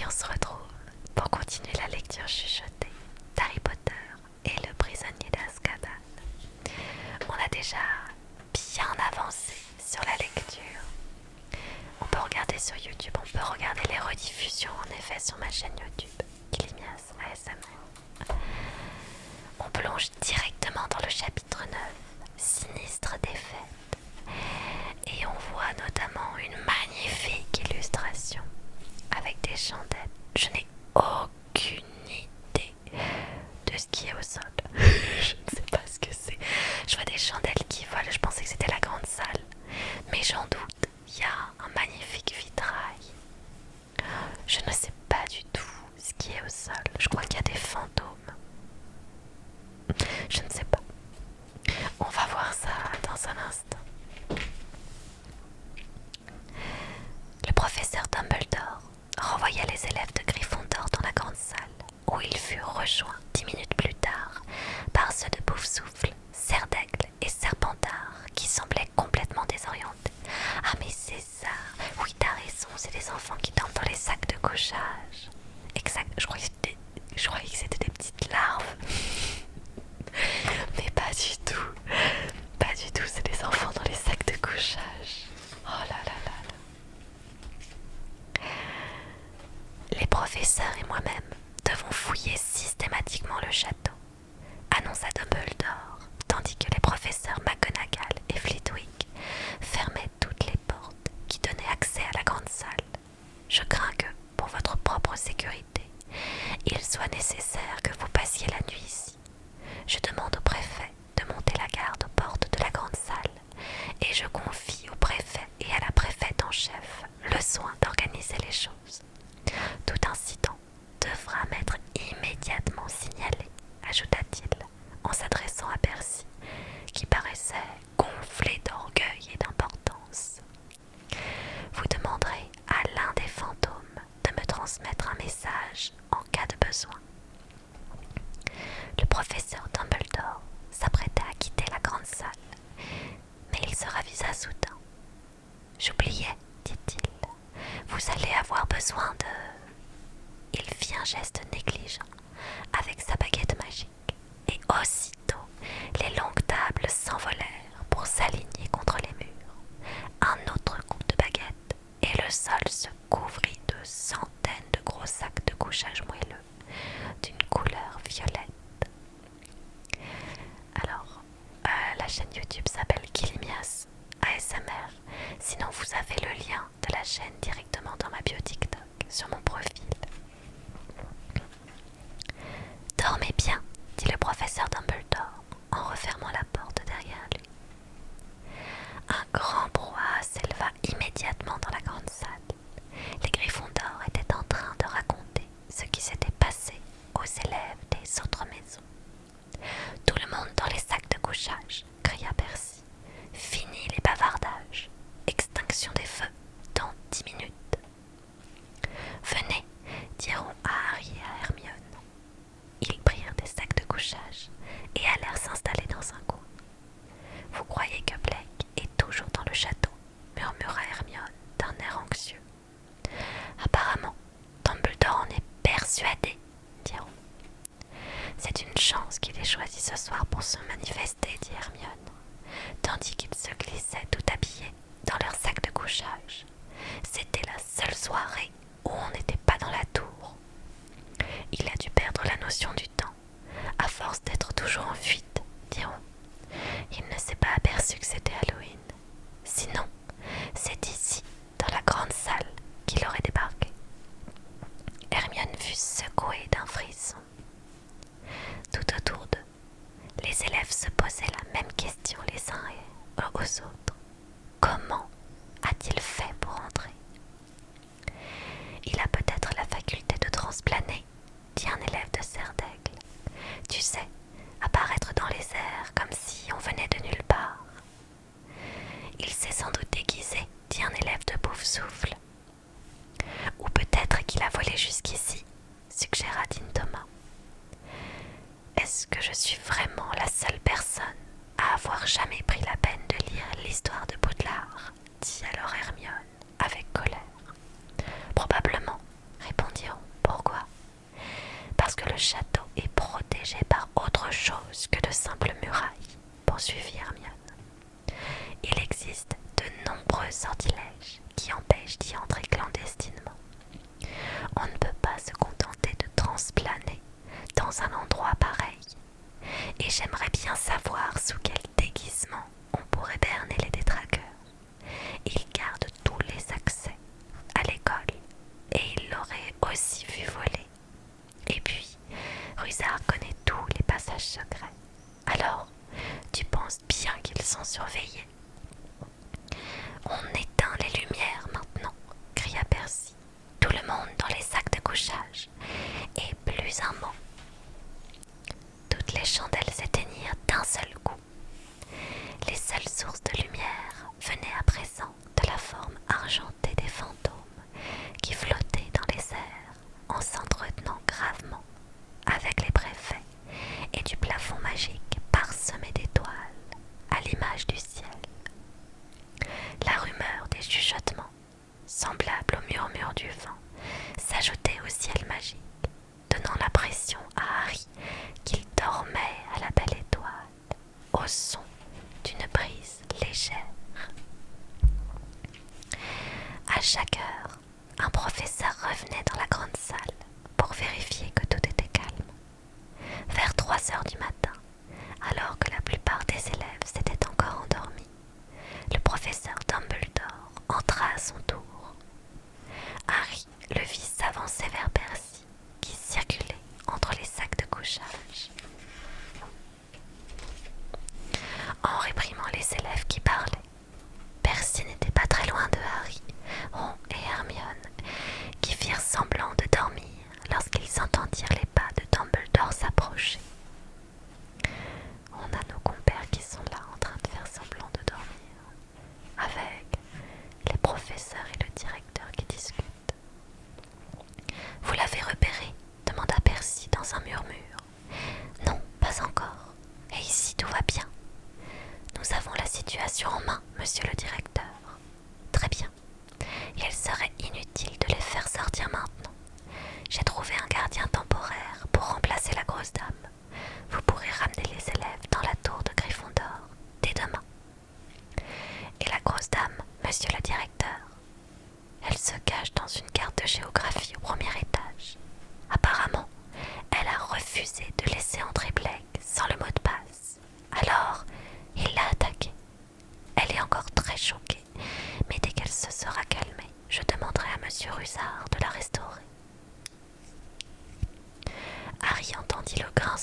on se retrouve pour continuer la lecture chuchotée d'Harry Potter et le prisonnier d'Azkaban. On a déjà bien avancé sur la lecture. On peut regarder sur YouTube, on peut regarder les rediffusions en effet sur ma chaîne YouTube, Kilimias ASMR. On plonge directement dans le chapitre 9, Sinistre défaite. Et on voit notamment une magnifique illustration avec des chandelles. Je n'ai aucune idée de ce qui est au sol. Je ne sais pas ce que c'est. Je vois des chandelles qui volent. Je pensais que c'était la grande salle. Mais j'en doute. Il y a un magnifique vitrail. Je ne sais pas du tout ce qui est au sol. Je crois qu'il y a des fantômes. Je ne sais pas. On va voir ça dans un instant. Le professeur Dumbledore renvoya les élèves de Gryffondor dans la grande salle, où ils furent rejoints 10 minutes plus tard par ceux de Poufsouffle, Serdaigle et Serpentard, qui semblaient complètement désorientés. Ah mais c'est ça, oui t'as raison, c'est des enfants qui dorment dans les sacs de couchage. Exact, je croyais que c'était des petites larves. Mais pas du tout, c'est des enfants dans les sacs de couchage. Oh là là là là. Les professeurs et moi-même devons fouiller systématiquement le château, annonça Dumbledore, tandis que les professeurs McGonagall et Flitwick fermaient toutes les portes qui donnaient accès à la grande salle. Je crains que, pour votre propre sécurité, il soit nécessaire que vous passiez la nuit ici. Je demande au préfet de monter la garde aux portes de la grande salle et je confie au préfet et à la préfète en chef le soin d'organiser les choses. Tout incident devra m'être immédiatement signalé, ajouta-t-il en s'adressant à Percy, qui paraissait gonflé d'orgueil et d'importance. Vous demanderez à l'un des fantômes de me transmettre un message en cas de besoin. Le professeur Dumbledore s'apprêta à quitter la grande salle, mais il se ravisa soudain. « J'oubliais, dit-il, vous allez avoir besoin de... » Il fit un geste négligent avec sa baguette magique, et aussitôt les longues tables s'envolèrent pour s'aligner contre les murs. Un autre coup de baguette, et le sol se couvrit de centaines de gros sacs de couchage moelleux, d'une couleur violette. Alors, la chaîne YouTube s'appelle Kilimias ASMR. Sinon, vous avez le lien de la chaîne directement dans ma bio TikTok, sur mon profil. Dormez bien, dit le professeur Dumbledore en refermant la porte derrière lui. Un grand brouhaha s'éleva immédiatement dans la grande salle. Les Gryffondors étaient en train de raconter ce qui s'était passé aux élèves des autres maisons. Tout le monde dans les sacs de couchage, cria Percy. Fini les bavardages. Extinction des feux dans 10 minutes. Venez, diront à Harry et à Hermione. Ils prirent des sacs de couchage et allèrent s'installer dans un coin. Vous croyez que Blake est toujours dans le château, murmura Hermione d'un air anxieux. Apparemment, Dumbledore en est persuadé, dit Ron. C'est une chance qu'il ait choisi ce soir pour se manifester, dit Hermione, tandis qu'ils se glissaient tout habillés dans leur sac de couchage. C'était la seule soirée où on n'était pas dans la tour. Il a dû perdre la notion du temps, à force d'être toujours en fuite, dit Ron. Il ne s'est pas aperçu que c'était Halloween. Sinon, c'est ici, dans la grande salle, qu'il aurait débarqué. Hermione fut secouée d'un frisson. Tout autour d'eux, les élèves se posaient la même question les uns aux autres. Comment a-t-il fait pour entrer? Il a peut-être la faculté de transplaner, dit un élève de Serdaigle. Tu sais, apparaître dans les airs comme si on venait de nulle part. Il s'est sans doute déguisé, dit un élève de Poufsouffle. Ou peut-être qu'il a volé jusqu'ici, suggéra Dean Thomas. Est-ce que je suis vraiment la seule personne à avoir jamais pris la peine de lire l'histoire de Poudlard, dit alors Hermione avec colère. Probablement, répondirent.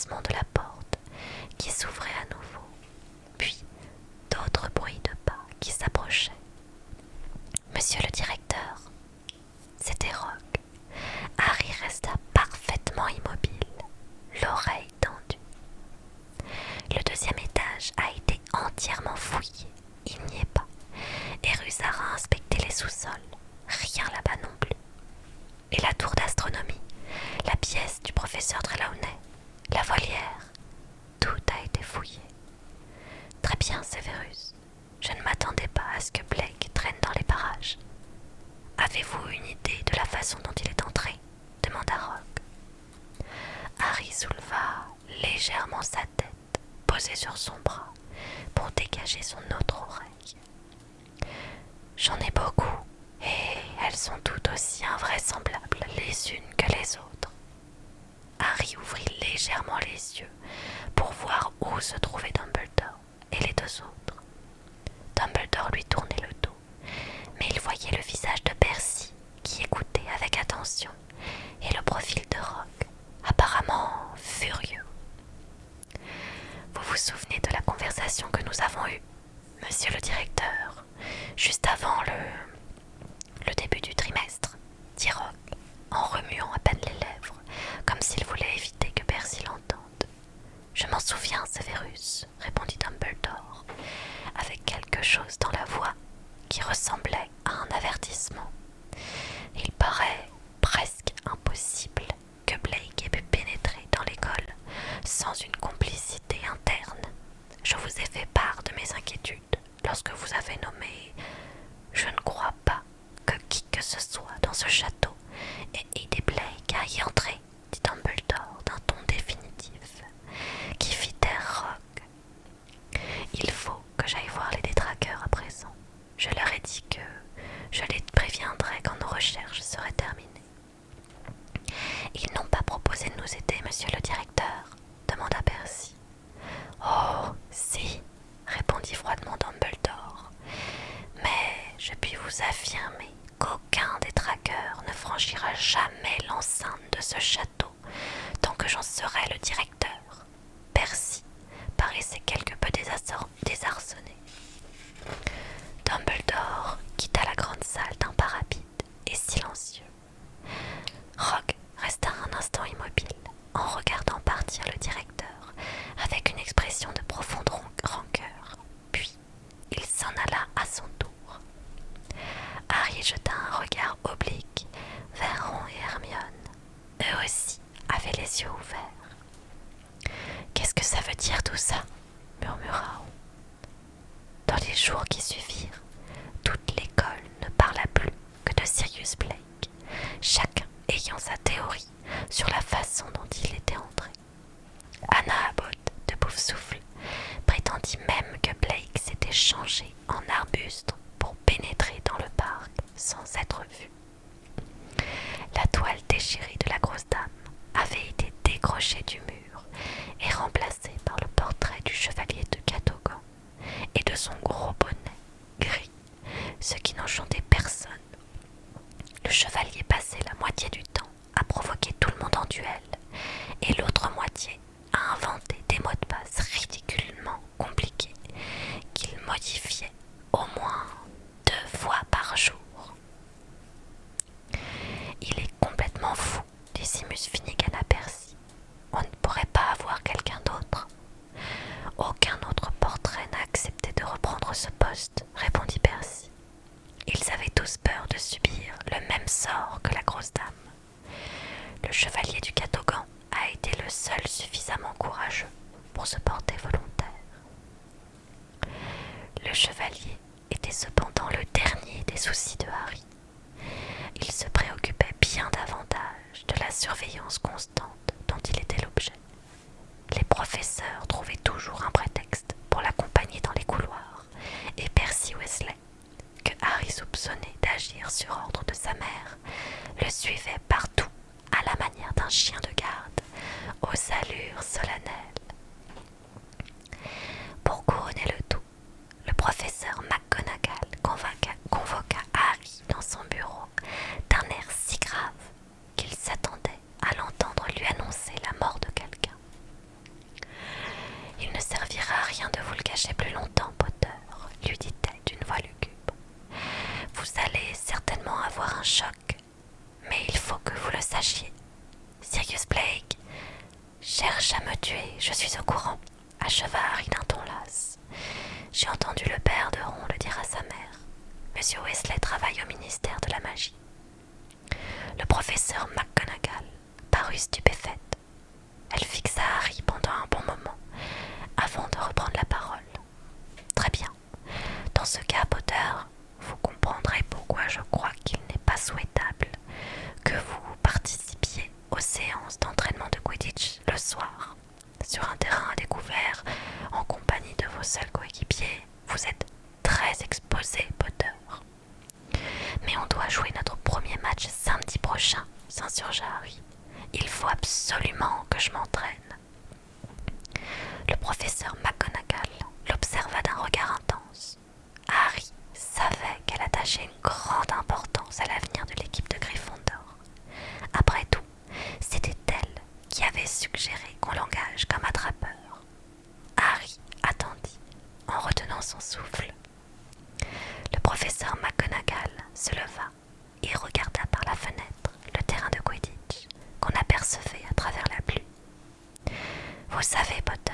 grincement de la porte qui s'ouvrait à nouveau, puis d'autres bruits de pas qui s'approchaient. Monsieur le directeur, c'était Rogue. Harry resta parfaitement immobile, l'oreille tendue. Le deuxième étage a été entièrement fouillé, il n'y est pas, et Rusard a inspecté les sous-sols, rien là-bas non plus. Et la tour d'astronomie, la pièce du professeur Trelawney, la volière, tout a été fouillé. Très bien, Severus, je ne m'attendais pas à ce que Blake traîne dans les parages. Avez-vous une idée de la façon dont il est entré ? Demanda Rogue. Harry souleva légèrement sa tête, posée sur son bras, pour dégager son autre oreille. J'en ai beaucoup, et elles sont toutes aussi invraisemblables les unes que les autres. Harry ouvrit légèrement les yeux pour voir où se trouvaient Dumbledore et les deux autres. Dumbledore lui tournait le dos, mais il voyait le visage de Percy qui écoutait avec attention et le profil de Rogue, apparemment furieux. Vous vous souvenez de la conversation que nous avons eue, monsieur le directeur, juste avant le début du trimestre, dit Rogue, en remuant à peine les lèvres, comme s'il voulait éviter que Percy l'entende. Je m'en souviens, Severus, répondit Dumbledore, avec quelque chose dans la voix qui ressemblait à un avertissement. Il paraît presque impossible que Blake ait pu pénétrer dans l'école sans une complicité interne. Je vous ai fait part de mes inquiétudes lorsque vous avez nommé. Je ne crois pas que qui que ce soit dans ce château ait aidé Blake à y entrer, dit Dumbledore d'un ton définitif, qui fit taire Rogue. Il faut que j'aille voir les détraqueurs à présent. Je leur ai dit que je les préviendrai quand nos recherches seraient terminées. Ils n'ont pas proposé de nous aider, monsieur le directeur, demanda Percy. Oh, si, répondit froidement Dumbledore. Mais je puis vous affirmer qu'aucun des traqueurs ne franchira jamais l'enceinte de ce château tant que j'en serai le directeur. Percy paraissait quelque peu désarçonné. Dumbledore quitta la grande salle d'un pas rapide et silencieux. Rogue resta un instant immobile en regardant partir le directeur avec une expression de profonde rancœur. Puis il s'en alla à son tour. Harry jeta un regard oblique vers Ron et Hermione. Eux aussi avaient les yeux ouverts. « Qu'est-ce que ça veut dire tout ça ?» murmura Ron. Dans les jours qui suivirent, toute l'école ne parla plus que de Sirius Black, chacun ayant sa théorie sur la façon dont il était entré. Anna Abbott, de Poufsouffle, prétendit même que Blake s'était changé en arbuste pour pénétrer dans le parc sans être vu. La toile déchirée de la grosse dame avait été décrochée du mur et remplacée par le portrait du chevalier de Catogan et de son gros bonnet gris, ce qui n'enchantait personne. Le chevalier passait la moitié du temps à provoquer tout le monde en duel et l'autre moitié à inventer des mots de passe ridiculement compliqués qu'il modifiait au moins 2 fois par jour. Il est complètement fou, dit Seamus Finnegan à Percy. On ne pourrait pas avoir quelqu'un d'autre. Aucun autre portrait n'a accepté de reprendre ce poste, répondit Percy. Ils avaient tous peur de subir le même sort que la grosse dame. Le chevalier du Catogan a été le seul suffisamment courageux pour se porter volontaire. Le chevalier était cependant le dernier des soucis de Harry. Il se préoccupait bien davantage de la surveillance constante dont il était l'objet. Les professeurs trouvaient toujours un prétexte pour l'accompagner dans les couloirs, et Percy Weasley, que Harry soupçonnait d'agir sur ordre de sa mère, le suivait partout à la manière d'un chien de garde, aux allures solennelles. Pour couronner le tout, le professeur McGonagall convoqua Harry dans son bureau d'un air si grave qu'il s'attendait à l'entendre lui annoncer la mort de quelqu'un. me tuer, je suis au courant, acheva Harry d'un ton las. J'ai entendu le père de Ron le dire à sa mère. Monsieur Weasley travaille au ministère de la magie. Le professeur McGonagall parut stupéfaite. Elle fixa Harry pendant un bon moment, avant de reprendre la parole. Très bien. Dans ce cas, Potter, vous comprendrez pourquoi je crois qu'il n'est pas souhaitable que vous participiez aux séances d'entraînement de Quidditch le soir. Sur un terrain à découvert, en compagnie de vos seuls coéquipiers, vous êtes très exposé, Potter. Mais on doit jouer notre premier match samedi prochain, s'insurgea Harry. Il faut absolument que je m'entraîne. Le professeur McGonagall l'observa d'un regard intense. Harry savait qu'elle attachait une grande importance à l'avenir de l'équipe de Gryffondor. Après tout, c'était elle qui avait suggéré qu'on l'engage comme attrapeur. Harry attendit, en retenant son souffle. Le professeur McGonagall se leva et regarda par la fenêtre le terrain de Quidditch qu'on apercevait à travers la pluie. Vous savez, Potter,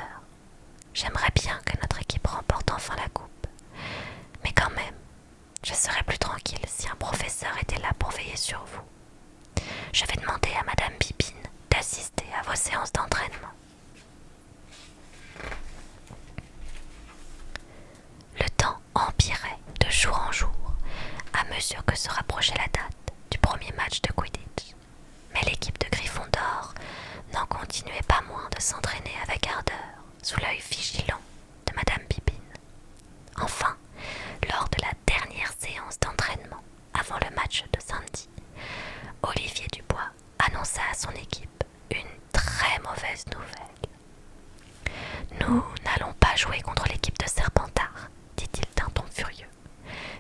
j'aimerais bien que notre équipe remporte enfin la coupe. Mais quand même, je serais plus tranquille si un professeur était là pour veiller sur vous. Je vais demander à Madame Pippin d'assister à vos séances d'entraînement. Le temps empirait de jour en jour, à mesure que se rapprochait la date du premier match de Quidditch. Mais l'équipe de Gryffondor n'en continuait pas moins de s'entraîner avec ardeur, sous l'œil vigilant de Madame Pippin. Enfin, lors de la dernière séance d'entraînement, avant le match de samedi, Olivier Dubois annonça à son équipe une très mauvaise nouvelle. Nous n'allons pas jouer contre l'équipe de Serpentard, dit-il d'un ton furieux.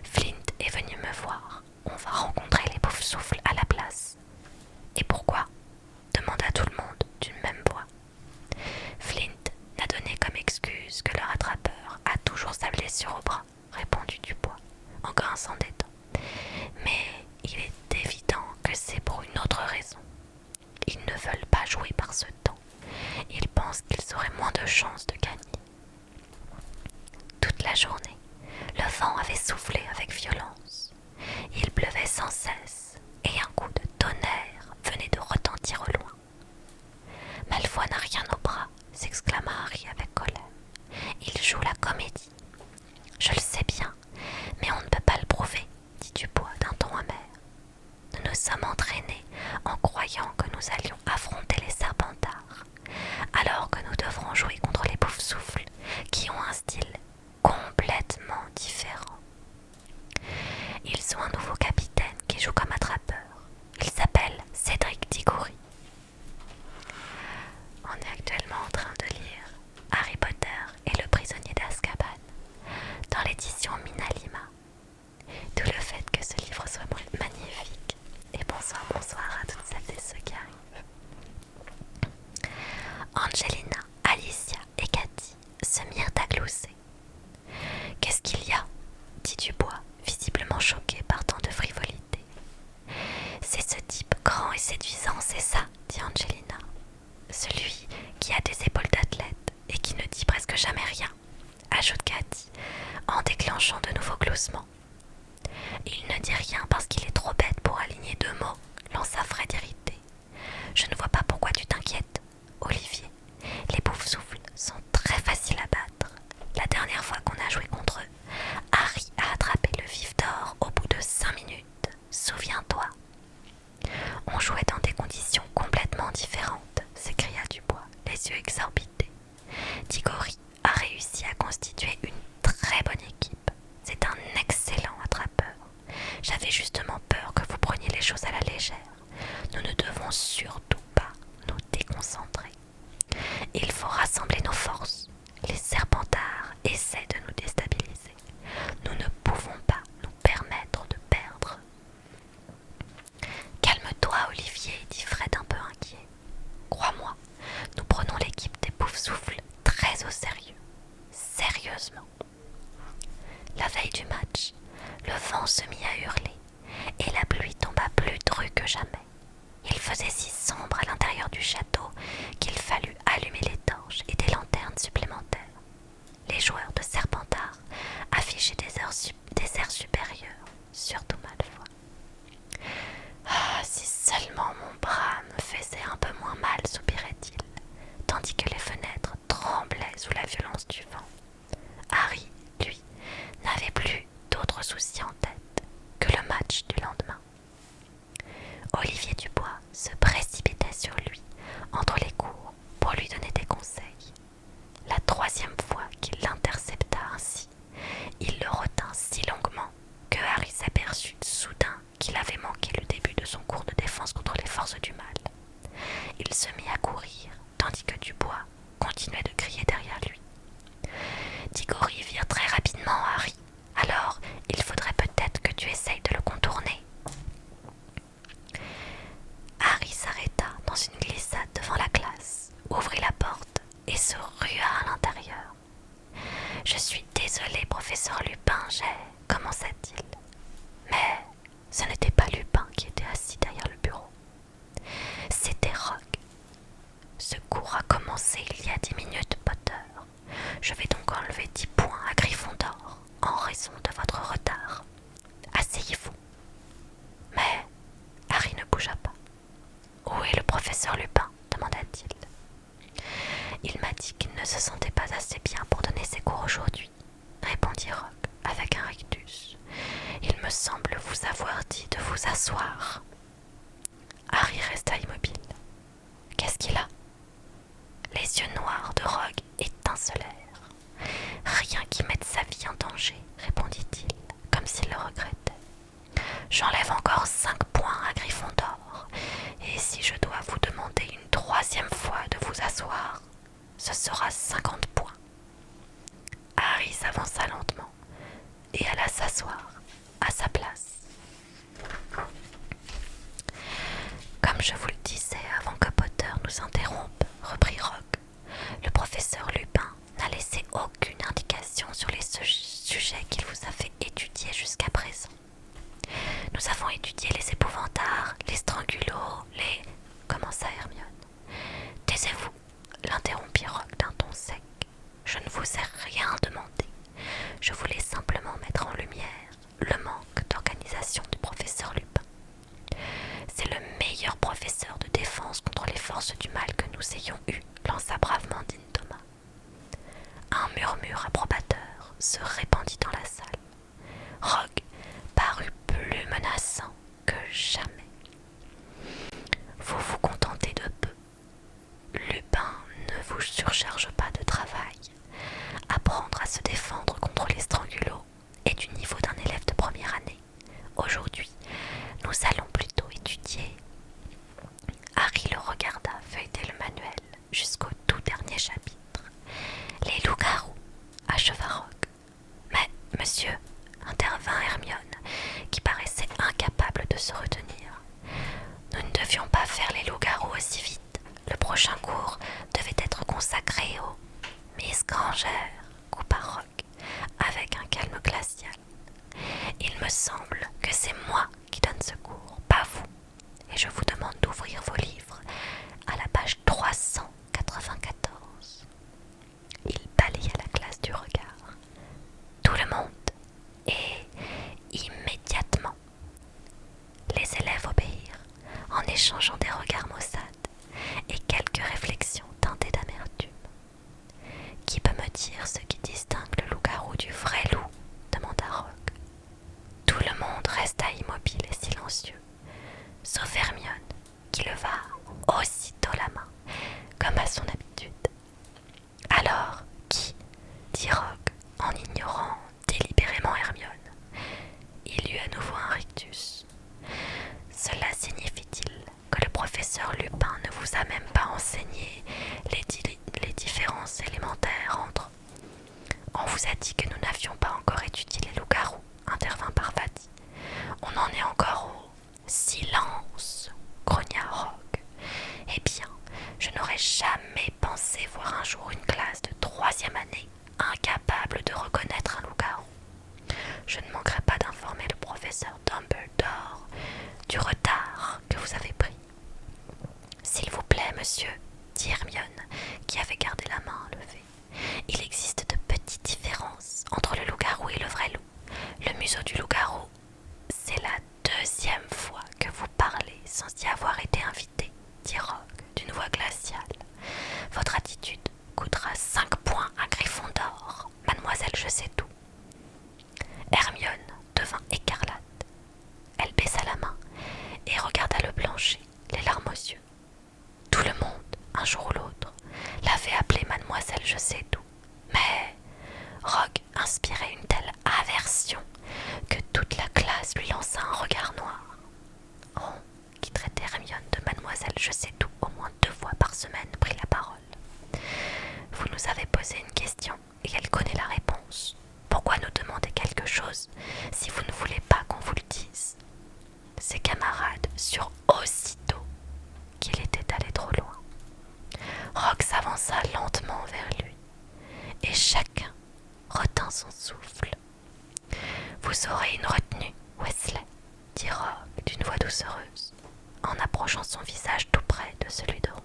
Flint est venu me voir. On va rencontrer les Poufsouffles à la place. Et pourquoi ? Demanda tout le monde d'une même voix. Flint n'a donné comme excuse que leur attrapeur a toujours sa blessure au bras, répondit Dubois, en grinçant des dents. Mais il est évident que c'est pour une autre raison. Ils ne veulent pas jouer par ce temps. Ils pensent qu'ils auraient moins de chances de gagner. Toute la journée, le vent avait soufflé avec violence. Il pleuvait sans cesse et un coup de tonnerre venait de retentir au loin. Malfoy n'a rien au bras, s'exclama Harry avec colère. Il joue la comédie. Je le sais bien, mais on ne peut pas le prouver, dit Dubois d'un ton amer. Nous nous sommes entraînés en croyant que nous allions affronter les Serpentards, alors que nous devrons jouer contre les Poufsouffles, qui ont un style complètement différent. Ils ont un nouveau capitaine qui joue comme attrapeur. Il s'appelle Cédric Diggory. On est actuellement en train de lire Harry Potter et le prisonnier d'Azkaban dans l'édition Minalima. D'où le fait que ce livre soit magnifique. Et bonsoir à toutes celles et ceux qui arrivent. Angelina, Alicia et Cathy se mirent à glousser. Qu'est-ce qu'il y a ? dit Dubois, visiblement choqué par tant de frivolité. C'est ce type grand et séduisant, c'est ça, dit Angelina. Celui qui a des épaules d'athlète et qui ne dit presque jamais rien, ajoute Cathy, en déclenchant de nouveaux gloussements. Il ne dit rien parce qu'il est trop bête pour aligner deux mots, lança Fred irrité. Je ne vois pas pourquoi tu t'inquiètes, Olivier. Les Poufsouffles sont très faciles à battre. La dernière fois qu'on a joué contre eux, Harry a attrapé le vif d'or au bout de 5 minutes. Souviens-toi. On jouait dans des conditions complètement différentes, s'écria Dubois, les yeux exorbités. Diggory a réussi à constituer une très bonne équipe. C'est un excellent attrapeur. J'avais justement peur que vous preniez les choses à la légère. Nous ne devons surtout pas nous déconcentrer. Il faut rassembler nos forces. Les Serpentards essaient de nous déstabiliser. Nous ne pouvons pas nous permettre de perdre. Calme-toi, Olivier, dit Fred un peu inquiet. Crois-moi, nous prenons l'équipe des Poufsouffles très au sérieux. Sérieusement. La veille du match, le vent se mit à hurler et la pluie tomba plus drue que jamais. Il faisait si sombre à l'intérieur du château qu'il fallut allumer les torches. blanches et des lanternes supplémentaires. Les joueurs de Serpentard affichaient des airs supérieurs, surtout Malfoy. Ah, si seulement mon bras me faisait un peu moins mal, soupirait-il, tandis que les fenêtres tremblaient sous la violence du vent. Harry, lui, n'avait plus d'autres soucis en tête que le match du lendemain. Olivier Dubois se précipitait sur lui entre les cours pour lui donner des conseils. La troisième fois qu'il l'intercepta ainsi, il le retint si longuement que Harry s'aperçut soudain qu'il avait manqué le début de son cours de défense contre les forces du mal. Il se mit à courir, tandis que Dubois continuait de crier derrière lui. Diggory vire très rapidement, Harry. Alors, il faudrait peut-être que tu essayes de le contourner. Harry s'arrêta dans une glissade devant la classe, ouvrit la porte et se rua à l'intérieur. « Je suis désolé, professeur Lupin, commença-t-il. Mais ce n'était pas Lupin qui était assis derrière le bureau. C'était Rogue. Ce cours a commencé il y a 10 minutes, Potter. Je vais donc enlever 10 points à Gryffondor en raison de votre retard. Asseyez-vous. » Mais Harry ne bougea pas. « Où est le professeur Lupin ?» demanda-t-il. « Il m'a dit qu'il ne se sentait pas assez bien pour donner ses cours aujourd'hui, » répondit Rogue avec un rictus. « Il me semble vous avoir dit de vous asseoir. » Harry resta immobile. « Qu'est-ce qu'il a ?» Les yeux noirs de Rogue étincelèrent. « Rien qui mette sa vie en danger, » répondit-il, comme s'il le regrettait. « J'enlève encore 5 points à Gryffondor, et si je dois vous demander une 3e fois de vous asseoir, ce sera 50 points. » Harry s'avança lentement et alla s'asseoir à sa place. « Comme je vous le disais avant que Potter nous interrompe, reprit Rogue, le professeur Lupin n'a laissé aucune indication sur les sujets qu'il vous a fait étudier jusqu'à présent. Nous avons étudié les épouvantards, les strangulos, les... » commença Hermione. « Taisez-vous, » l'interrompit Rogue d'un ton sec. « Je ne vous ai rien demandé. Je voulais simplement mettre en lumière le manque d'organisation du professeur Lupin. C'est le meilleur professeur de défense contre les forces du mal que nous ayons eu, lança bravement Dean Thomas. Un murmure approbateur se répandit dans la salle. Rogue parut plus menaçant que jamais. Vous vous contentez de peu. Lupin ne vous surcharge pas de travail. Apprendre à se défendre contre les strangulos est du niveau d'un élève de première année. Aujourd'hui, nous allons plutôt étudier. Harry le regarda feuilleter le manuel jusqu'au tout dernier chapitre. Les loups-garous, acheva Rogue. Mais, monsieur, intervint Hermione, qui paraissait incapable de se retenir. Nous ne devions pas faire les loups-garous aussi vite. Le prochain cours devait être consacré au Miss Granger, coupa Rogue, avec un calme glacial. Il me semble que c'est moi qui donne ce cours, pas vous, et je vous demande d'ouvrir vos livres à la page 394. Il balaya la classe du regard. Tout le monde, et immédiatement. Les élèves obéirent, en échangeant des regards maussades et quelques réflexions teintées d'amertume. « Qui peut me dire ce qui distingue le loup-garou du vrai loup ?» demanda Rogue. Tout le monde resta immobile et silencieux, sauf Hermione, qui leva aussitôt la main, comme à son habitude. « Alors, qui ?» dit Rogue, en ignorant délibérément Hermione. Il eut à nouveau un rictus. « Cela signifie-t-il que le professeur Lupin ne vous a même pas enseigné les différences élémentaires entre... » On vous a dit que nous n'avions pas encore étudié les loups-garous, intervint Parvati. On en est encore au silence, grogna Rogue. Eh bien, je n'aurais jamais pensé voir un jour une classe de 3e année incapable de reconnaître un loup-garou. Je ne manquerai pas d'informer le professeur Dumbledore du retard que vous avez pris. S'il vous plaît, monsieur, dit Hermione, qui avait gardé la main un jour ou l'autre, l'avait appelée mademoiselle je sais d'où. Mais Rogue inspirait une telle aversion que toute la classe lui lança un regard noir. Ron, qui traitait Hermione de mademoiselle je sais d'où au moins 2 fois par semaine, prit la parole. Vous nous avez posé une question et elle connaît la réponse. Pourquoi nous demander quelque chose si vous ne voulez pas qu'on vous le dise? Ses camarades surent aussitôt qu'il était allé trop loin. Rogue s'avança lentement vers lui et chacun retint son souffle. Vous aurez une retenue, Weasley, dit Rogue d'une voix doucereuse, en approchant son visage tout près de celui de Ron.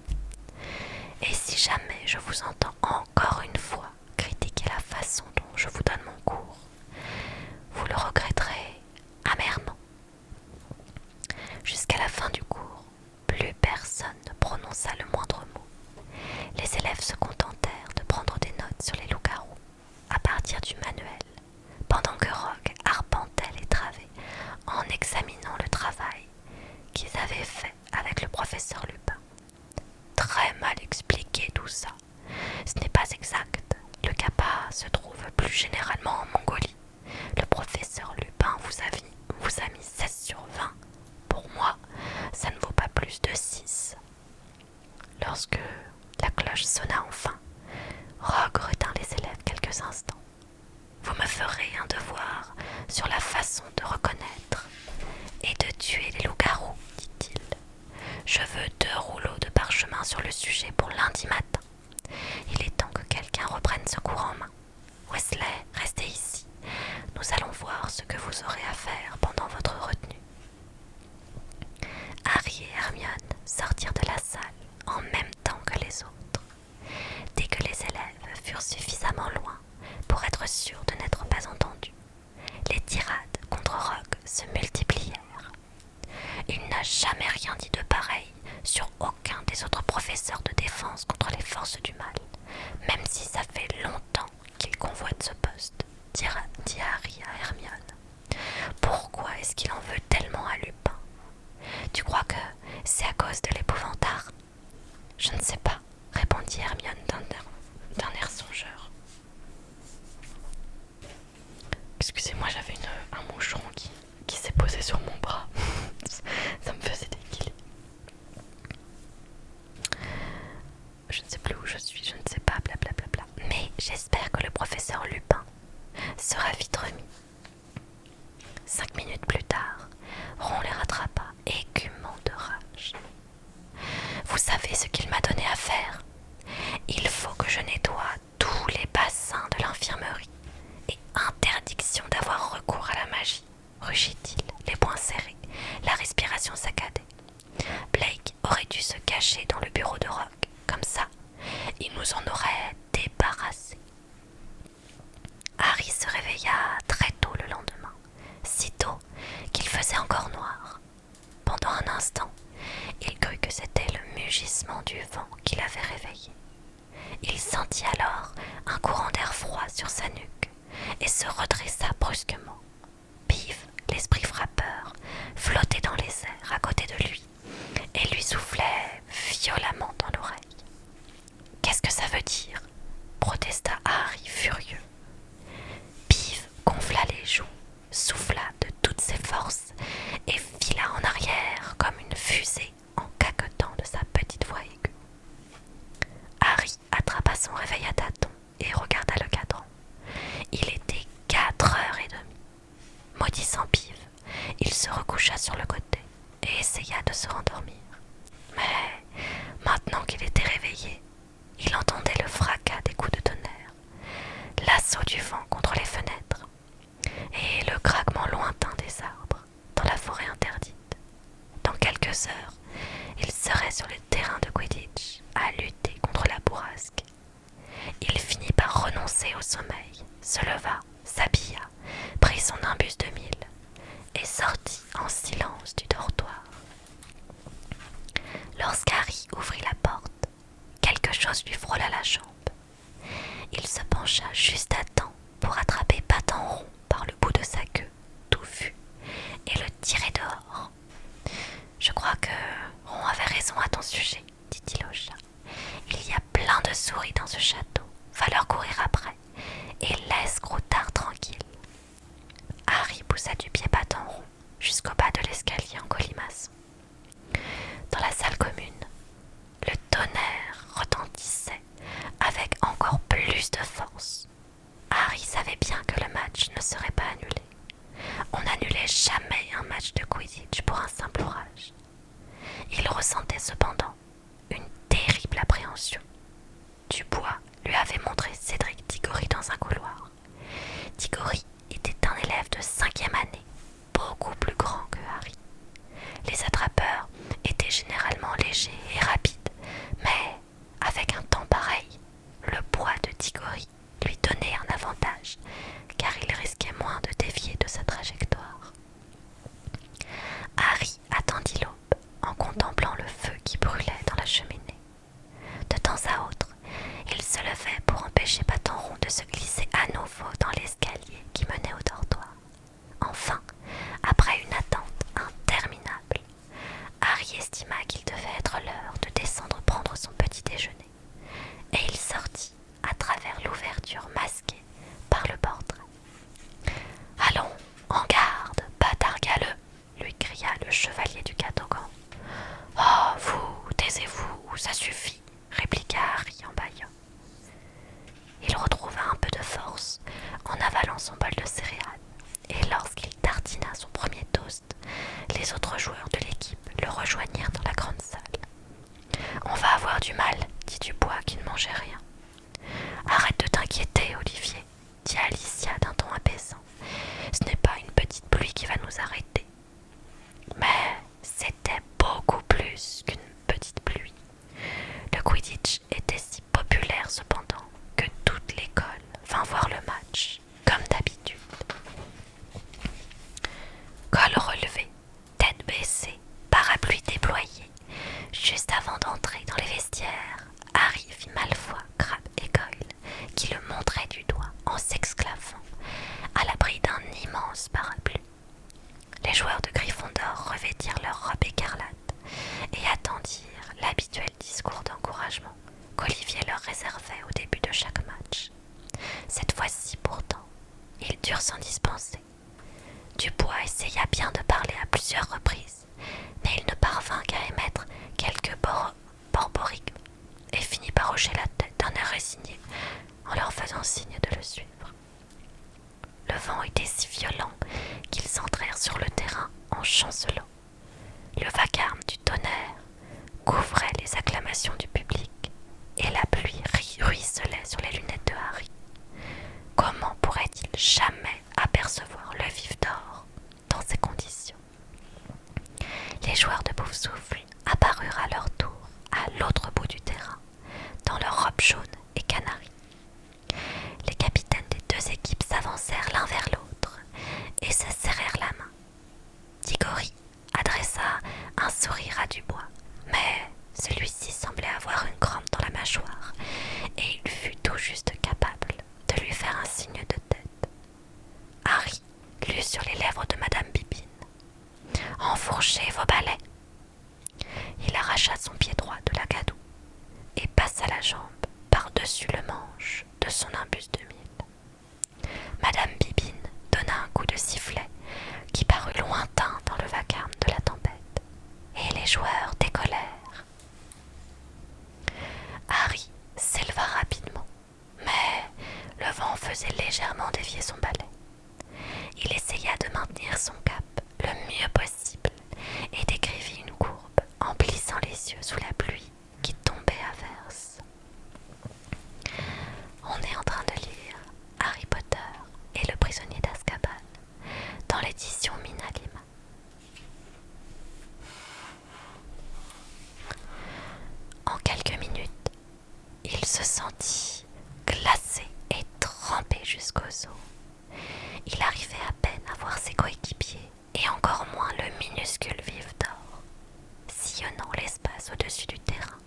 Et si jamais je vous entends encore une fois critiquer la façon dont je vous donne mon cours, vous le regretterez amèrement. Jusqu'à la fin du cours, plus personne ne prononça le moindre mot. Les élèves se contentèrent de prendre des notes sur les loups-garous à partir du manuel, pendant que Rogue arpentait les travées en examinant le travail qu'ils avaient fait avec le professeur Lupin. Très mal expliqué tout ça. Ce n'est pas exact. Le Kappa se trouve plus généralement en Mongolie. Le professeur Lupin vous a mis 16 sur 20. Pour moi, ça ne vaut pas plus de 6. Lorsque la cloche sonna enfin, Rogue retint les élèves quelques instants. Vous me ferez un devoir sur la façon de reconnaître et de tuer les loups-garous, dit-il. Je veux 2 rouleaux de parchemin sur le sujet pour lundi matin. Il est temps que quelqu'un reprenne ce cours en main. Weasley, restez ici. Nous allons voir ce que vous aurez à faire pendant votre retenue. Harry et Hermione sortirent de la salle en même temps que les autres. Dès que les élèves furent suffisamment loin pour être sûrs de n'être pas entendus, les tirades contre Rogue se multiplièrent. Il n'a jamais rien dit de pareil sur aucun des autres professeurs de défense contre les forces du mal, même si ça fait longtemps qu'il convoite ce poste, dit Harry à Hermione. Pourquoi est-ce qu'il en veut tellement à Lupin? Tu crois que c'est à cause de l'épouvantard? Je ne sais pas, répondit Hermione d'un air songeur. Excusez-moi, j'avais un moucheron qui s'est posé sur mon bras. Ça me faisait des kilés. Je ne sais plus où je suis, je ne sais pas, blablabla. Mais j'espère que le professeur Lupin sera vite remis. 5 minutes plus tard, Ron les rattrapa, écumant de rage. Vous savez ce qu'il m'a donné à faire? Il faut que je nettoie tous les bassins de l'infirmerie. Et interdiction d'avoir recours à la magie, rugit-il, les poings serrés, la respiration saccadée. Blake aurait dû se cacher dans le bureau de Rogue. Comme ça, il nous en aurait débarrassés. Harry se réveilla très tôt le lendemain, si tôt qu'il faisait encore noir. Pendant un instant, il crut que c'était le mugissement du vent qui l'avait réveillé. Il sentit alors un courant d'air froid sur sa nuque et se redressa brusquement. Pive, l'esprit frappeur, flottait dans les airs à côté de lui et lui soufflait violemment dans l'oreille. « Qu'est-ce que ça veut dire ?» protesta Harry furieux. Pive gonfla les joues, souffla de toutes ses forces et fila en arrière comme une fusée en caquetant de sa petite voix aiguë. Harry attrapa son réveil à tâtons et regarda le cadran. Il était 4h30. Maudissant Pive, il se recoucha sur le côté et essaya de se rendormir. Mais maintenant qu'il était réveillé, il entendait le fracas des coups de tonnerre, l'assaut du vent contre les fenêtres et le craquement lointain des arbres dans la forêt interdite. Dans quelques heures, il serait sur le terrain de Quidditch à lutter contre la bourrasque. Il finit par renoncer au sommeil, se leva, s'habilla, prit son imbus de mille et sortit en silence du dortoir. Lorsqu'Harry ouvrit la porte, quelque chose lui frôla la jambe. Il se pencha juste à temps pour attraper Patin Rond par le bout de sa queue, touffue, et le tirer dehors. « Je crois que Ron avait raison à ton sujet, dit-il au chat. souris dans ce château va leur courir après et laisse Croutard tranquille. Harry poussa du pied bâton rond jusqu'au bas de l'escalier en colimaçon. Dans la salle commune, le tonnerre retentissait avec encore plus de force. Harry savait bien que le match ne serait pas annulé. On n'annulait jamais un match de Quidditch pour un simple orage. Il ressentait cependant une terrible appréhension. Dubois lui avait montré Cédric Diggory dans un couloir. Diggory était un élève de 5e année, beaucoup plus grand que Harry. Les attrapeurs étaient généralement légers et rapides, mais avec un temps pareil, le poids de Diggory lui donnait un avantage, car il risquait moins de dévier de sa trajectoire. Harry attendit l'aube en contemplant le feu qui brûlait dans la cheminée. De temps à autre, il se levait pour empêcher Bâton-Rond de se glisser à nouveau dans l'escalier qui menait au dortoir. Enfin, après une attente interminable, Harry estima qu'il devait être l'heure de descendre prendre son petit déjeuner, et il sortit à travers l'ouverture masquée par le portrait. « Allons, en garde, bâtard galeux !» lui cria le chevalier du Catogan. « Oh, vous, taisez-vous, ça suffit !» répliqua Harry en bâillant. Il retrouva un peu de force en avalant son bol de céréales, et lorsqu'il tartina son premier toast, les autres joueurs de l'équipe le rejoignirent dans la grande salle. « On va avoir du mal, dit Dubois qui ne mangeait rien. « Arrête de t'inquiéter, Olivier, dit Alicia d'un ton apaisant. Ce n'est pas une petite pluie qui va nous arrêter. Mais c'était beaucoup plus qu'une petite pluie. Le Quidditch était si populaire cependant que toute l'école vint voir le match, comme d'habitude. Col relevé, tête baissée, parapluie déployé. Juste avant d'entrer dans les vestiaires, Harry vit Malfoy, Crabbe et Goyle qui le montraient du doigt en s'exclamant à l'abri d'un immense parapluie. Les joueurs de Gryffondor revêtirent leur robe écarlate et attendirent l'habituel discours d'encouragement qu'Olivier leur réservait au début de chaque match. Cette fois-ci, pourtant, ils durent s'en dispenser. Dubois essaya bien de parler à plusieurs reprises, mais il ne parvint qu'à émettre quelques borborigmes et finit par hocher la tête d'un air résigné en leur faisant signe de le suivre. Le vent était si violent qu'ils entrèrent sur le terrain en chancelant. Le vacarme du tonnerre couvrait les acclamations du public et la pluie ruisselait sur les lunettes de Harry. Comment pourrait-il jamais apercevoir le vif d'or dans ces conditions? Les joueurs de Poufsouffle apparurent à leur tour à l'autre bout du terrain, dans leurs robes jaunes et canaries. Les capitaines des deux équipes s'avancèrent l'un vers l'autre et se serrèrent la main. Diggory adressa un sourire à Dubois, mais celui-ci semblait avoir une crampe dans la mâchoire et il fut tout juste capable de lui faire un signe de tête. Harry lut sur les lèvres de Madame Bibine. « Enfourchez vos balais !» Il arracha son pied droit de la gadoue et passa la jambe par-dessus le manche de son imbus de mille. Madame Bibine donna un coup de sifflet qui parut lointain dans le vacarme de la tempête, et les joueurs décollèrent. Harry s'éleva rapidement, mais le vent faisait légèrement dévier son balai. Il essaya de maintenir son cap le mieux possible et décrivit une courbe en plissant les yeux sous la pluie qui tombait à verse. On est en train de lire Harry Potter et le prisonnier d'Azkaban dans l'édition Minalima. En quelques minutes, il se sentit glacé et trempé jusqu'aux os. Il arrivait à peine à voir ses coéquipiers et encore moins le minuscule vif d'or. Sillonnant l'espace au-dessus du terrain,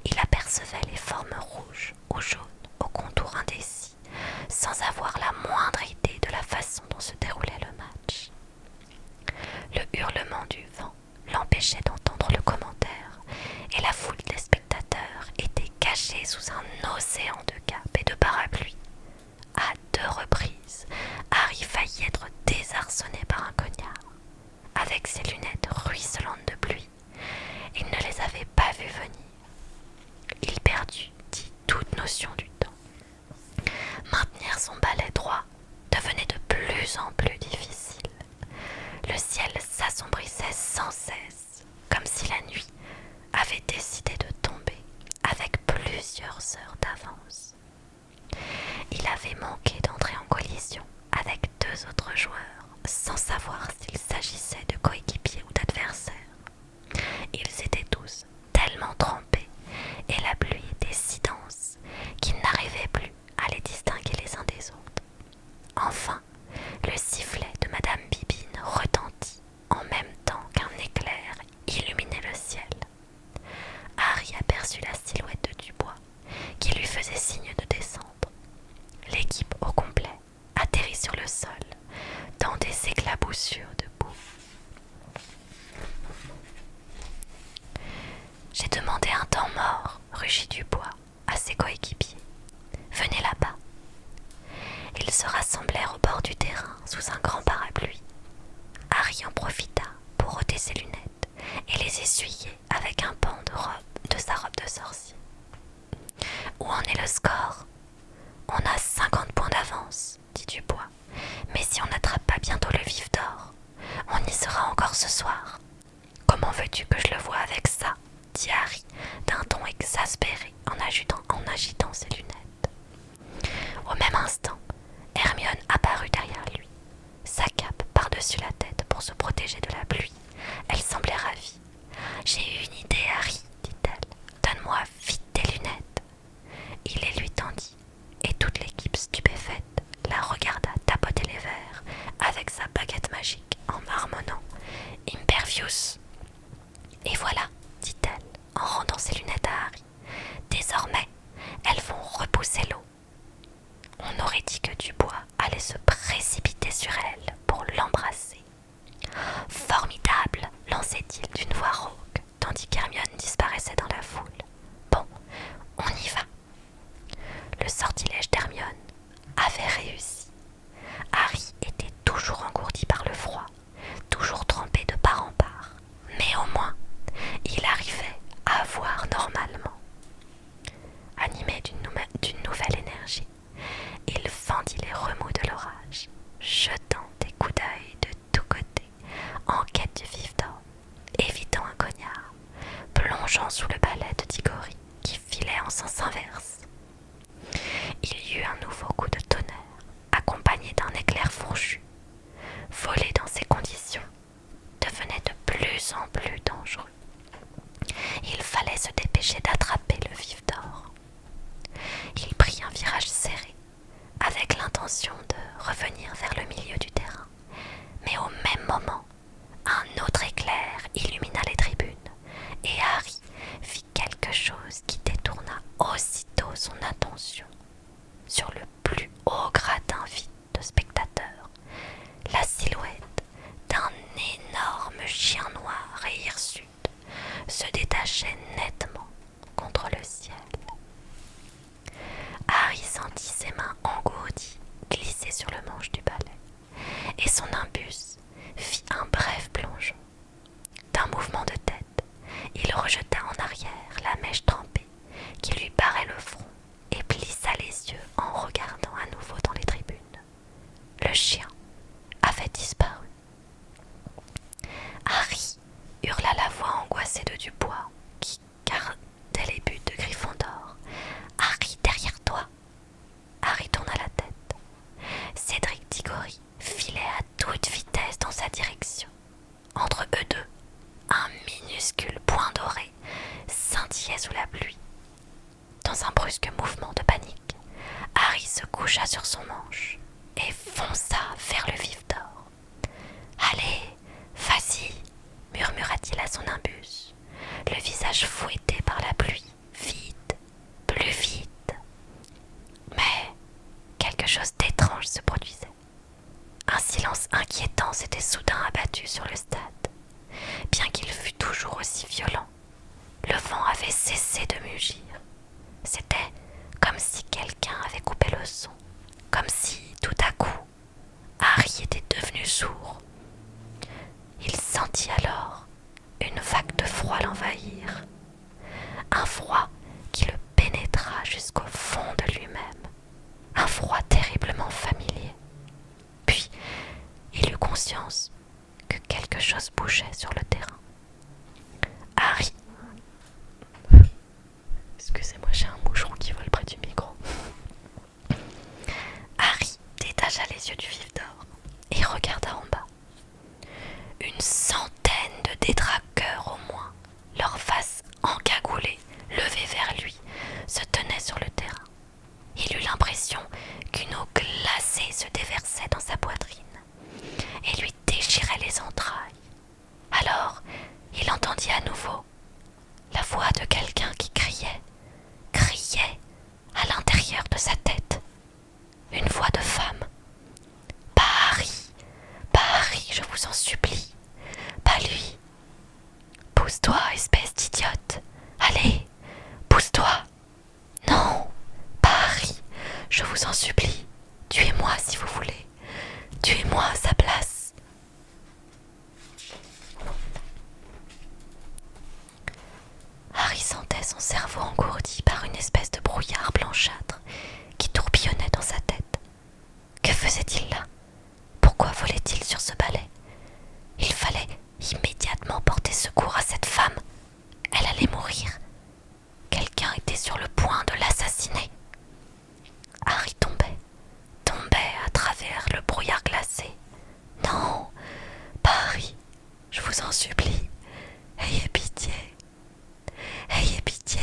il apercevait les formes rouges ou jaunes au contour indécis, sans avoir la moindre idée de la façon dont se déroulait le match. Le hurlement du vent l'empêchait d'entendre le commentaire, et la foule des spectateurs était cachée sous un océan de capes et de parapluies. À 2 reprises, Harry faillit être désarçonné par un cognard. Avec ses lunettes ruisselantes de pluie, il ne les avait pas vues venir. Il perdit toute notion du temps. Maintenir son balai droit devenait de plus en plus difficile. Le ciel s'assombrissait sans cesse, comme si la nuit avait décidé de tomber avec plusieurs heures d'avance. Il avait manqué d'entrer en collision avec 2 autres joueurs, sans savoir s'il s'agissait de coéquipiers ou d'adversaires. Ils étaient tous tellement trempés et la pluie était si dense qu'ils n'arrivaient plus à les distinguer les uns des autres. Enfin, le sifflet de Madame Bibine retentit en même temps qu'un éclair illuminait le ciel. Harry aperçut la silhouette de Dubois qui lui faisait signe de descendre. L'équipe au complet atterrit sur le sol dans des éclaboussures de boue. J'ai demandé un temps mort, rugit Dubois à ses coéquipiers. Venez là-bas. Ils se rassemblèrent au bord du terrain sous un grand parapluie. Harry en profita pour ôter ses lunettes et les essuyer avec un pan de sa robe de sorcier. Où en est le score ? On a 50 points d'avance, dit Dubois. Mais si on n'attrape pas bientôt le vif d'or, on y sera encore ce soir. Comment veux-tu que je le voie avec ça ? Dit Harry d'un ton exaspéré en agitant ses lunettes. Au même instant, Hermione apparut derrière lui, sa cape par-dessus la tête pour se protéger de la pluie. Elle semblait ravie. « J'ai eu une idée, Harry, dit-elle. Donne-moi vite tes lunettes. » Il les lui tendit, et toute l'équipe stupéfaite la regarda tapoter les verres avec sa baguette magique en marmonnant « Impervius !» Et voilà, dit-elle en rendant ses lunettes à Harry. Désormais, elles vont repousser l'eau. On aurait dit que Dubois allait se précipiter sur elle pour l'embrasser. Formidable, lançait-il d'une voix rauque, tandis qu'Hermione disparaissait dans la foule. Bon, on y va. Le sortilège d'Hermione avait réussi. Harry était toujours engourdi par le froid, toujours trempé de part en part, mais au moins, il arrivait à voir normalement. Animé d'une nouvelle énergie, il fendit les remous de l'orage, jetant des coups d'œil de tous côtés, en quête du vif d'or, évitant un cognard, plongeant sous le balai de Diggory qui filait en sens inverse. Il y eut un nouveau coup de tonnerre, accompagné d'un éclair fourchu. Voler dans ces conditions devenait de plus en plus dangereux. Il fallait se dépêcher d'attraper le vif d'or. Il prit un virage serré, avec l'intention de revenir vers le milieu du terrain. Mais au même moment, un autre éclair illumina les tribunes, et Harry vit quelque chose qui détourna aussitôt son attention. Sur le plus haut gradin vide de spectateurs, la silhouette d'un énorme chien noir et hirsute se détachait nettement contre le ciel. Harry sentit ses mains engourdies glisser sur le manche du balai, et son imbus fit un bref plongeon. D'un mouvement de tête, il rejeta en arrière la mèche trempée qui lui barrait le front et plissa les yeux en regardant à nouveau dans les tribunes. Le chien avait disparu. Harry hurla la voix angoissée de Dubois qui gardait les buts de Gryffondor. « Harry, derrière toi !» Harry tourna la tête. Cédric Diggory filait à toute vitesse dans sa direction. Entre eux deux, un minuscule point doré scintillait sous la pluie. Dans un brusque mouvement de panique, Harry se coucha sur son manche et fonça vers le vif d'or. « Allez, vas-y !» murmura-t-il à son imbus, le visage fouetté par la pluie. « Vite, plus vite !» Mais quelque chose d'étrange se produisait. Un silence inquiétant s'était soudain abattu sur le stade. Bien qu'il fût toujours aussi violent, le vent avait cessé de mugir. C'était comme si quelqu'un avait coupé le son, comme si, tout à coup, Harry était devenu sourd. Il sentit alors une vague de froid l'envahir, un froid qui le pénétra jusqu'au fond de lui-même, un froid terriblement familier. Puis, il eut conscience que quelque chose bougeait sur le terrain. Harry... Excusez-moi, j'ai un moucheron qui vole près du micro. Harry détacha les yeux du vif d'or et regarda en bas. Une centaine de détraqueurs au moins, leurs faces encagoulées, levées vers lui, se tenaient sur le terrain. Il eut l'impression qu'une eau glacée se déversait dans sa poitrine et lui déchirait les entrailles. Alors, il entendit à nouveau la voix de quelqu'un qui criait à l'intérieur de sa tête. Une voix de femme. Pas Harry, je vous en supplie. Pas lui. Pousse-toi, espèce d'idiote. Allez, pousse-toi. Non, pas Harry, je vous en supplie. Tuez-moi si vous voulez. Tuez-moi à sa place. Harry sentait son cerveau engourdi par une espèce de brouillard blanchâtre qui tourbillonnait dans sa tête. Que faisait-il là? Pourquoi volait-il sur ce balai? Il fallait immédiatement porter secours à cette femme. Elle allait mourir. Quelqu'un était sur le point de l'assassiner. Harry tombait à travers le brouillard glacé. Non, pas Harry, je vous en supplie. Ayez pitié. Ayez pitié.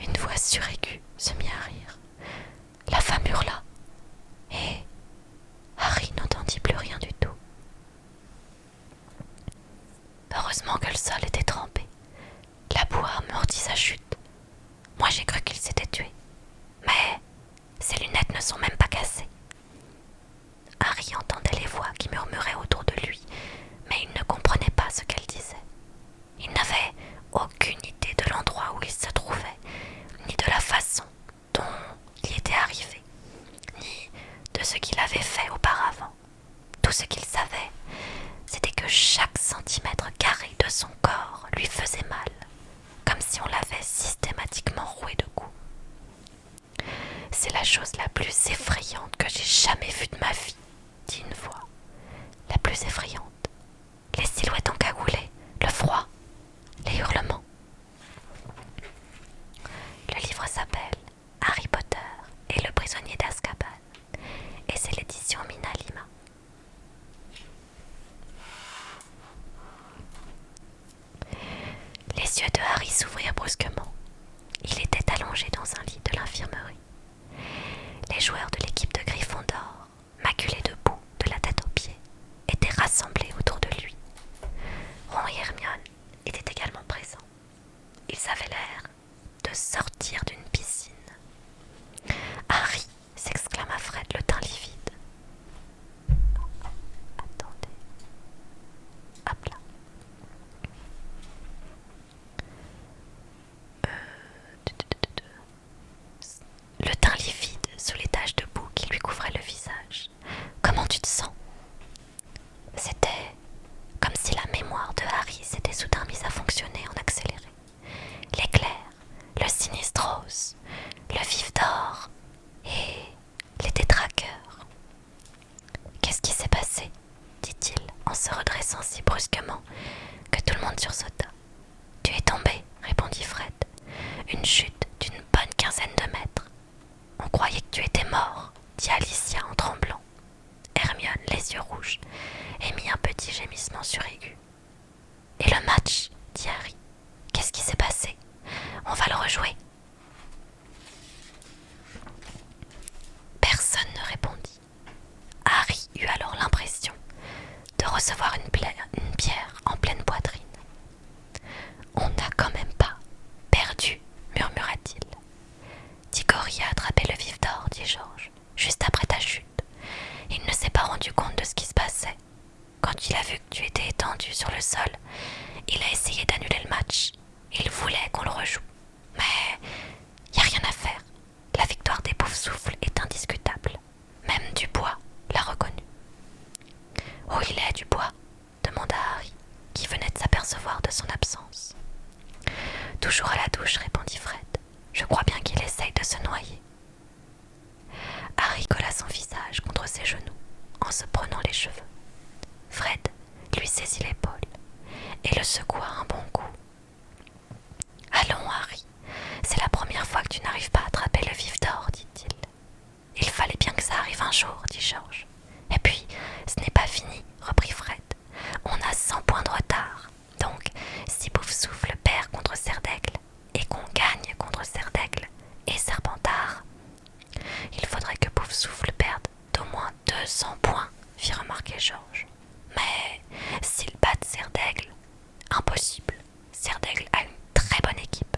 Une voix suraiguë se mit à rire. La femme hurla. Et Harry n'entendit plus rien du tout. Heureusement que le sol était trempé. La boue amortit sa chute. Moi j'ai cru qu'il s'était tué. Mais ses lunettes ne sont même pas cassées. Harry entendait les voix qui murmuraient autour de lui, mais il ne comprenait pas ce qu'elles disaient. Il n'avait aucune idée de l'endroit où il se trouvait, ni de la façon dont il y était arrivé, ni de ce qu'il avait fait auparavant. Tout ce qu'il savait, c'était que chaque centimètre carré de son corps lui faisait mal, comme si on l'avait systématiquement roué de coups. C'est la chose la plus effrayante que j'ai jamais vue de ma vie, dit une voix. La plus effrayante. Les silhouettes encagoulées, le froid, les hurlements. Le livre s'appelle Harry Potter et le prisonnier d'Azkaban et c'est l'édition Mina Lima. Les yeux de Harry s'ouvrirent brusquement. Il était allongé dans un lit de l'infirmerie. Les joueurs de l'équipe de Gryffondor, maculés de boue de la tête aux pieds, étaient rassemblés autour de lui. Ron et Hermione étaient également présents. Ils avaient l'air de sortir d'une piscine. Harry, s'exclama Fred, le teint livide. Attendez. Hop là. Le teint livide sous les taches de boue qui lui couvraient le visage. Comment tu te sens? C'était comme si la mémoire de Harry s'était soudain mise à fonctionner en accéléré. L'éclair, le sinistrose, Toujours à la douche, répondit Fred. Je crois bien qu'il essaye de se noyer. Harry colla son visage contre ses genoux en se prenant les cheveux. Fred lui saisit l'épaule et le secoua un bon coup. Allons, Harry, c'est la première fois que tu n'arrives pas à attraper le vif d'or, dit-il. Il fallait bien que ça arrive un jour, dit George. Et puis, ce n'est pas fini, reprit Fred. On a 100 points de retard. Donc, si Poufsouffle perd contre Serdaigle et qu'on gagne contre Serdaigle et Serpentard, il faudrait que Poufsouffle perde d'au moins 200 points, fit remarquer George. Mais s'ils battent Serdaigle, impossible. Serdaigle a une très bonne équipe.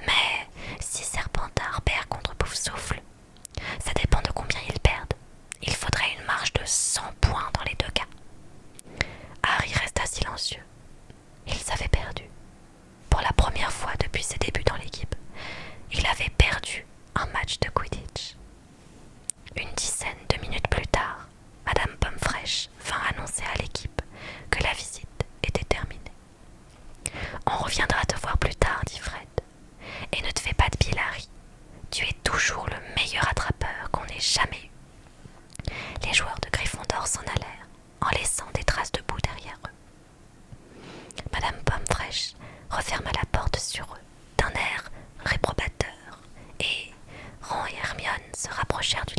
Mais si Serpentard perd contre Poufsouffle, ça dépend de combien ils perdent. Il faudrait une marge de 100 points dans les deux cas. Harry resta silencieux. Ils avaient perdu. Pour la première fois depuis ses débuts dans l'équipe, il avait perdu un match de Quidditch. Une dizaine de minutes plus tard, Madame Pomme-Fraîche vint annoncer à l'équipe que la visite était terminée. On reviendra te voir plus tard, dit Fred. Et ne te fais pas de bile, Harry. Tu es toujours le meilleur attrapeur qu'on ait jamais eu. Les joueurs de Gryffondor s'en allèrent, en laissant des traces de boue derrière eux. Madame Pomme-Fraîche referma la porte sur eux d'un air réprobateur, et Ron et Hermione se rapprochèrent du